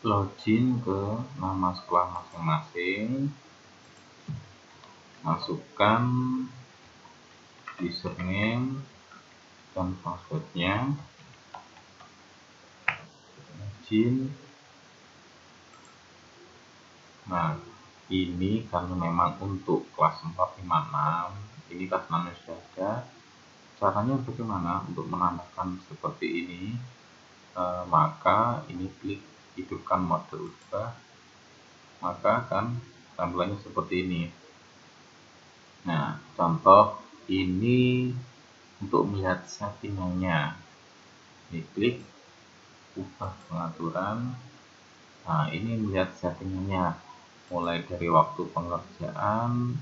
login ke nama sekolah masing-masing, masukkan username dan passwordnya, login. Nah, ini kalau memang untuk kelas 4, 5, 6, ini kelas 6 yang sudah ada. Caranya bagaimana untuk menambahkan seperti ini? Maka ini klik hidupkan mode ubah, maka akan tampilannya seperti ini. Nah, contoh ini untuk melihat settingannya, ini klik ubah pengaturan. Nah, ini melihat settingannya mulai dari waktu pengerjaan,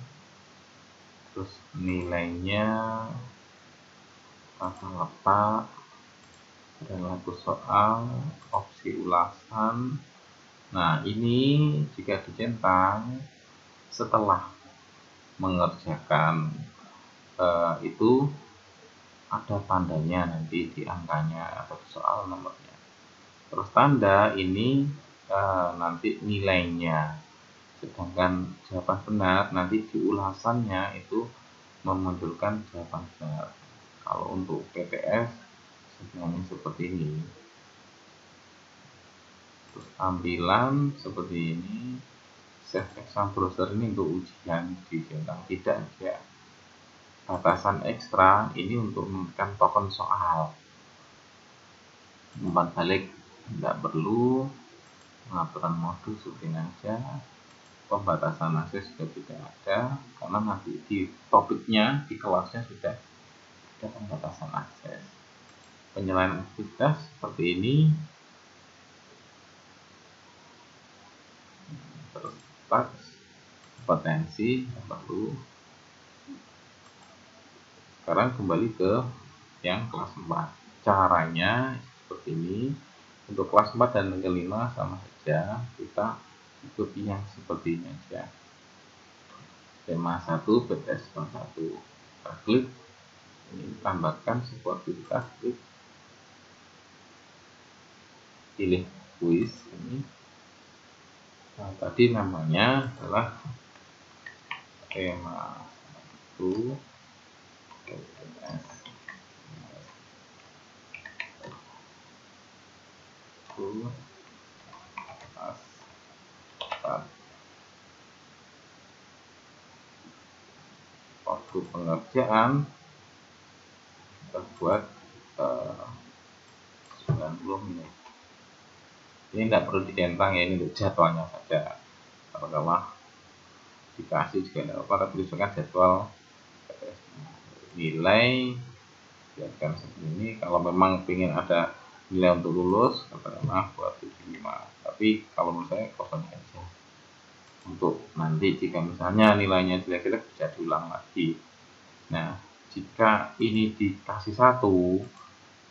terus nilainya, tata letak, perilaku soal, opsi ulasan. Nah, ini jika dicentang setelah mengerjakan itu ada tandanya nanti di angkanya atau soal nomornya. Terus tanda ini nanti nilainya. Sedangkan jawaban benar nanti di ulasannya itu memunculkan jawaban benar. Kalau untuk PTS sebenarnya seperti ini. Terus tampilan seperti ini. Save exam browser ini untuk ujian dicentang, tidak ada batasan ekstra. Ini untuk menekan token soal. Umpan balik tidak perlu, pengaturan modul rutin aja, pembatasan akses sudah tidak ada karena nanti di topiknya, di kelasnya sudah ada pembatasan akses. Penilaian aktivitas seperti ini. Terus teks, potensi tidak perlu. Sekarang kembali ke yang kelas 4. Caranya seperti ini. Untuk kelas 4 dan kelima sama saja, kita ikuti yang seperti ini aja. Tema 1 PTS 1. Kita klik ini, tambahkan sebuah aktivitas, klik pilih kuis ini. Nah, tadi namanya adalah tema 1 PTS 1 kelas 4. Waktu pengerjaan kita buat 90 menit. Ini tidak perlu dicentang ya, ini untuk jadwalnya saja. Kalau dikasih juga tidak apa-apa, tapi misalkan jadwal nilai biarkan seperti ini. Kalau memang ingin ada nilai untuk lulus, katakanlah buat 75. Tapi kalau menurut saya kosong aja. Untuk nanti jika misalnya nilainya jelek-jelek bisa diulang lagi. Nah, jika ini dikasih 1,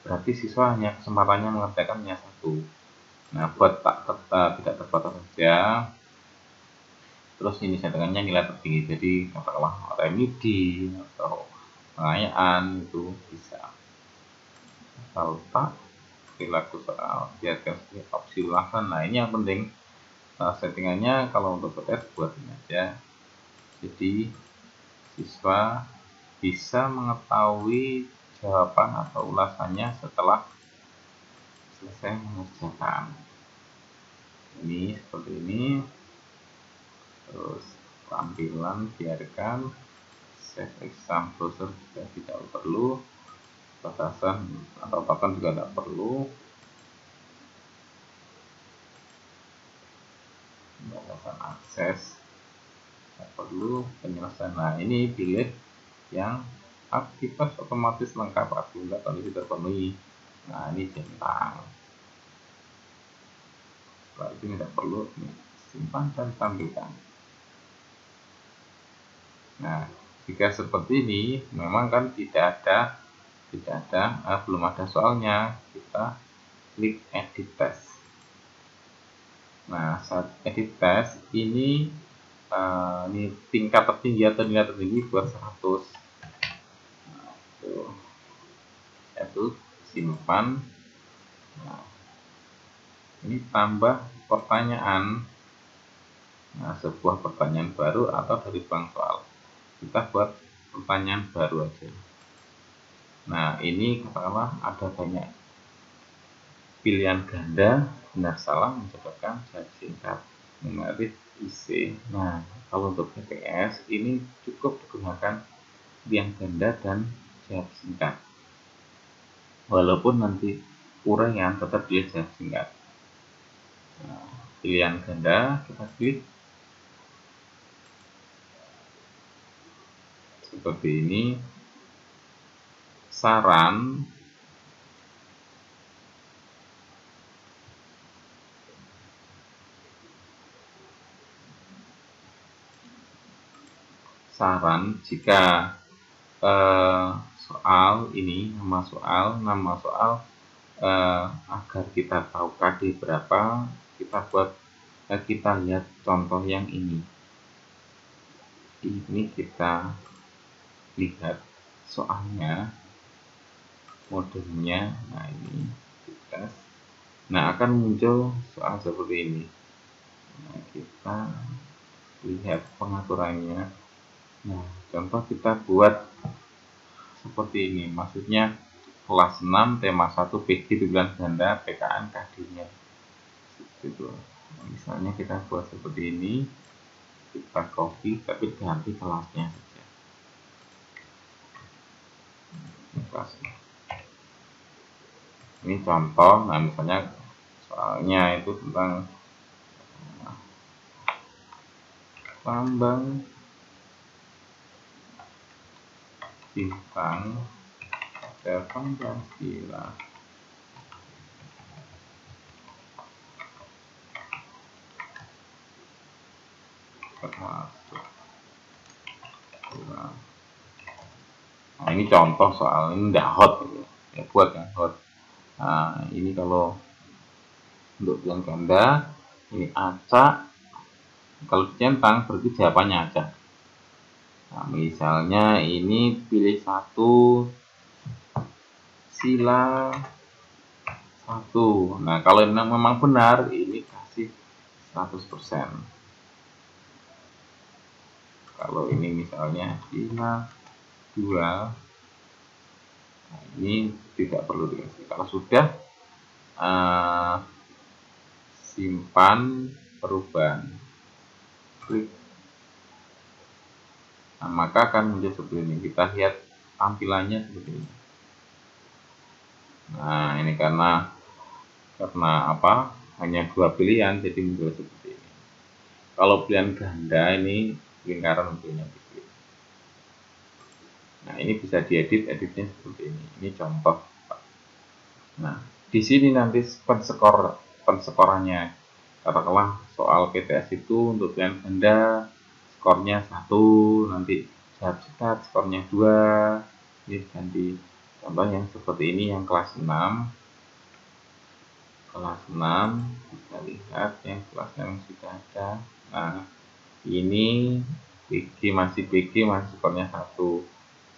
berarti siswa hanya kesempatannya mengerjakannya 1. Nah, buat tidak terbatas saja, terus ini settingannya nilai tertinggi, jadi katakanlah remedi atau pengayaan itu bisa. Kalau tak perilaku soal, biarkan opsi ulasan. Nah, ini yang penting. Settingannya kalau untuk PTS buat ini aja, jadi siswa bisa mengetahui jawaban atau ulasannya setelah selesai mengerjakan. Ini seperti ini. Terus tampilan biarkan, save exam browser juga tidak perlu, batasan atau token juga tidak perlu, batasan akses tidak perlu, penyelesaian. Nah, ini pilih yang aktivitas otomatis lengkap apabila kondisi terpenuhi. Nah, ini centang. Setelah itu tidak perlu, simpan dan tampilkan. Nah, jika seperti ini memang kan belum ada soalnya, kita klik edit test. Nah, saat edit test ini tingkat tertinggi atau nilai tertinggi buat 100. Nah, itu simpan. Nah, ini tambah pertanyaan, nah sebuah pertanyaan baru atau dari bank soal. Kita buat pertanyaan baru aja. Nah ini katakanlah ada banyak pilihan ganda, benar salah, mencocokan, jawab singkat, numerik, isi. Nah kalau untuk PPS ini cukup digunakan pilihan ganda dan jawab singkat. Walaupun nanti uraian tetap dia jawab singkat. Nah, pilihan ganda kita klik seperti ini. Saran jika soal ini nama soal agar kita tahu KD berapa, kita lihat contoh yang ini kita lihat soalnya, modelnya. Nah ini kita, nah akan muncul soal seperti ini. Nah, kita lihat pengaturannya. Nah contoh kita buat seperti ini, maksudnya kelas 6 tema 1 PG pilihan ganda PKN KD-nya gitu. Nah, misalnya kita buat seperti ini, kita copy tapi ganti kelasnya saja. Ini contoh. Nah misalnya soalnya itu tentang lambang bintang pada Pancasila. Termasuk. Nah ini contoh soal, ini udah hot gitu ya, buat yang hot. Nah ini kalau untuk yang ganda ini acak, kalau centang berarti jawabannya acak. Nah misalnya ini pilih satu sila 1. Nah kalau memang benar ini kasih 100%. Kalau ini misalnya sila 2, nah ini tidak perlu dikasih. Kalau sudah simpan perubahan, klik. Nah maka akan menjadi seperti ini. Kita lihat tampilannya seperti ini. Nah ini karena apa, hanya 2 pilihan jadi muncul seperti ini. Kalau pilihan ganda ini lingkaran tentunya. Nah ini bisa diedit, editnya seperti ini. Ini contoh. Nah di sini nanti penskorannya, katakanlah soal PTS itu untuk pilihan ganda skornya 1, nanti jawab singkat skornya 2. Ini ganti contoh yang seperti ini, yang kelas 6 kita lihat yang kelas yang sudah ada. Nah ini PG masih skornya 1.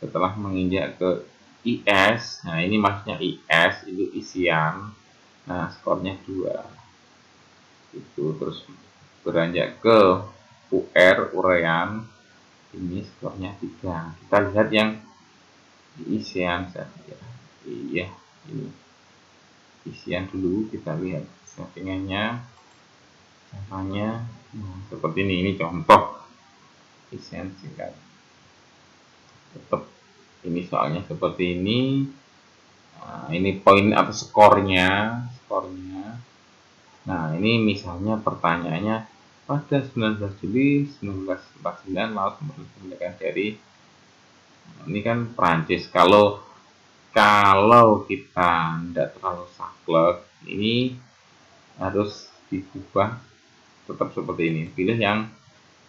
Setelah menginjak ke IS, nah ini maksudnya IS itu isian, nah skornya 2 itu. Terus beranjak ke uraian, ini skornya 3. Kita lihat yang isian saja. Iya, ini isian dulu, kita lihat settingannya caranya. Nah, seperti ini contoh isian singkat. Tetap ini soalnya seperti ini. Nah, ini poin atau skornya. Nah ini misalnya pertanyaannya pada 19 Juli 1949 laut kemerdekaan dari, ini kan Prancis. Kalau kita tidak terlalu saklek, ini harus diubah tetap seperti ini. Pilih yang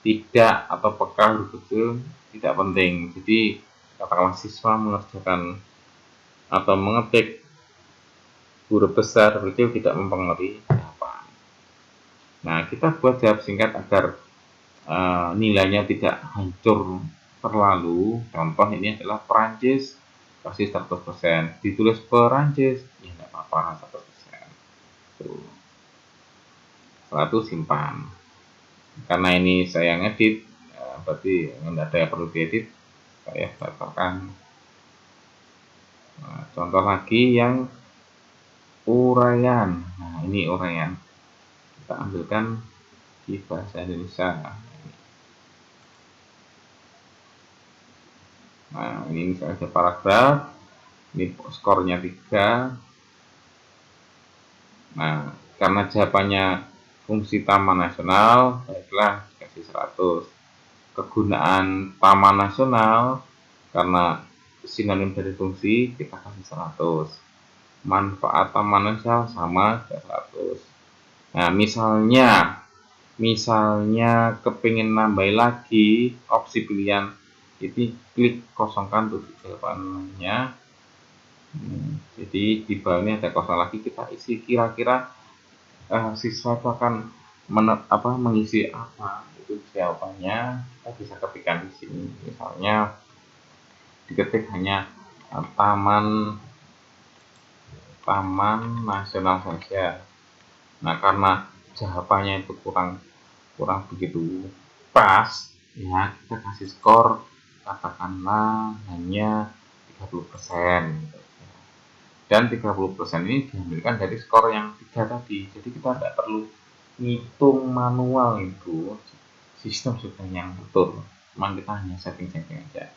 tidak atau peka huruf kecil tidak penting. Jadi katakanlah siswa mengerjakan atau mengetik huruf besar kecil tidak mempengaruhi jawaban. Nah kita buat jawab singkat agar nilainya tidak hancur terlalu. Contoh ini adalah Perancis, kasih 100%. Ditulis Perancis, ya tidak apa-apa 100%. Tuh. setelah itu simpan. Karena ini saya ngedit, berarti nggak ada yang perlu diedit, saya batalkan. Nah, contoh lagi yang uraian. Nah, ini uraian. Kita ambilkan di bahasa Indonesia. Nah, ini misalnya ada paragraf, ini skornya 3. Nah, karena jawabannya fungsi taman nasional, baiklah dikasih 100. Kegunaan taman nasional, karena sinonim dari fungsi, kita kasih 100. Manfaat taman nasional sama 100. Nah, misalnya kepingin nambah lagi opsi pilihan, jadi klik kosongkan untuk jawabannya. Jadi di bawah ini ada kosong lagi, kita isi kira-kira siswa itu akan mengisi apa, itu jawabannya kita bisa ketikkan di sini. Misalnya diketik hanya taman nasional saja. Nah, karena jawabannya itu kurang begitu pas, ya kita kasih skor katakanlah hanya 30%. Dan 30% ini diambilkan dari skor yang 3 tadi. Jadi kita tidak perlu ngitung manual, itu sistem sudah yang betul. Cuma kita hanya setting-setting aja.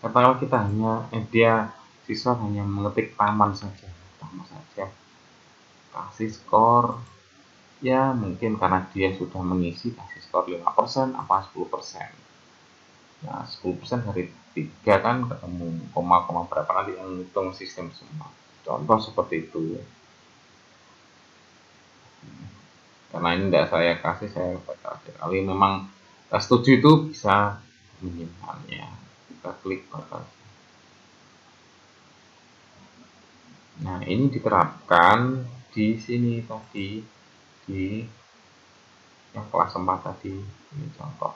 Kalau kita siswa hanya mengetik taman saja, kasih skor, ya mungkin karena dia sudah mengisi, kasih skor 5% apa 10%. Nah, 10% dari 3 kan ketemu koma berapa, nanti yang ngitung sistem semua. Contoh seperti itu. Karena ini tidak saya kasih, saya baca. Kalau memang setuju itu bisa menyimpannya. Kita klik batal. Nah, ini diterapkan di sini tadi, di yang kelas 4 tadi. Ini contoh.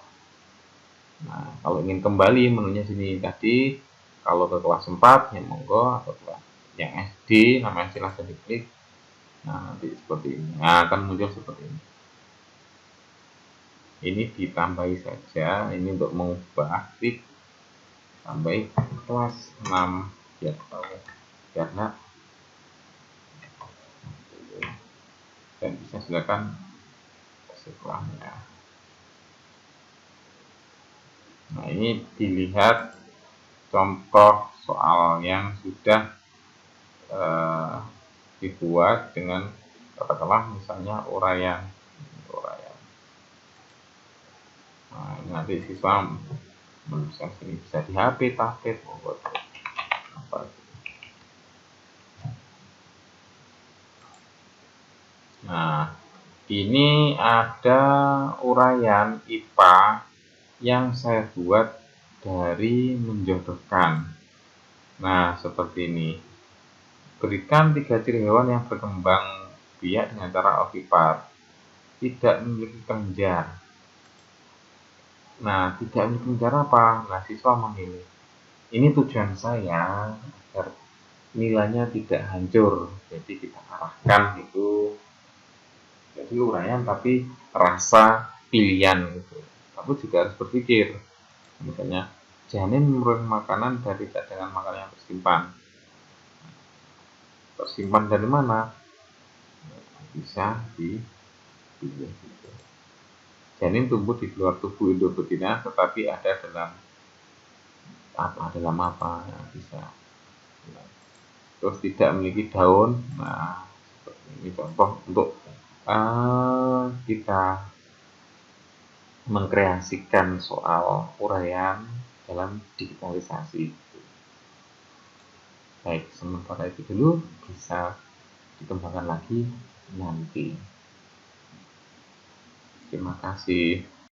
Nah, kalau ingin kembali menunya sini tadi, kalau ke kelas 4 ya monggo, atau kelas yang SD namanya silahkan diklik. Nah, nanti seperti ini. Nah, akan muncul seperti ini. Ini ditambahi saja, ini untuk mengubah, klik tambahi kelas 6 ya, karena dan bisa silakan setelahnya. Nah, ini dilihat contoh soal yang sudah dibuat dengan katakanlah misalnya uraian. Nah, ini nanti siswa menuliskan sini bisa di HP, tablet, apa. Nah, ini ada uraian IPA yang saya buat dari menjodohkan. Nah, seperti ini. Berikan 3 ciri hewan yang berkembang biak dengan cara ovipar, tidak memiliki kelenjar. Nah, tidak memiliki kelenjar apa? Nah, siswa memilih. Ini tujuan saya agar nilainya tidak hancur. Jadi kita arahkan itu jadi uraian tapi rasa pilihan gitu. Tapi juga harus berpikir. Misalnya, janin merupakan makanan dari cadangan makanan yang tersimpan dari mana? Bisa dipilih. Janin tumbuh di luar tubuh induk betina, tetapi ada dalam apa? Ya, bisa. Terus tidak memiliki daun. Nah, seperti ini contoh untuk kita mengkreasikan soal uraian dalam digitalisasi. Baik, sementara itu dulu, bisa dikembangkan lagi nanti. Terima kasih.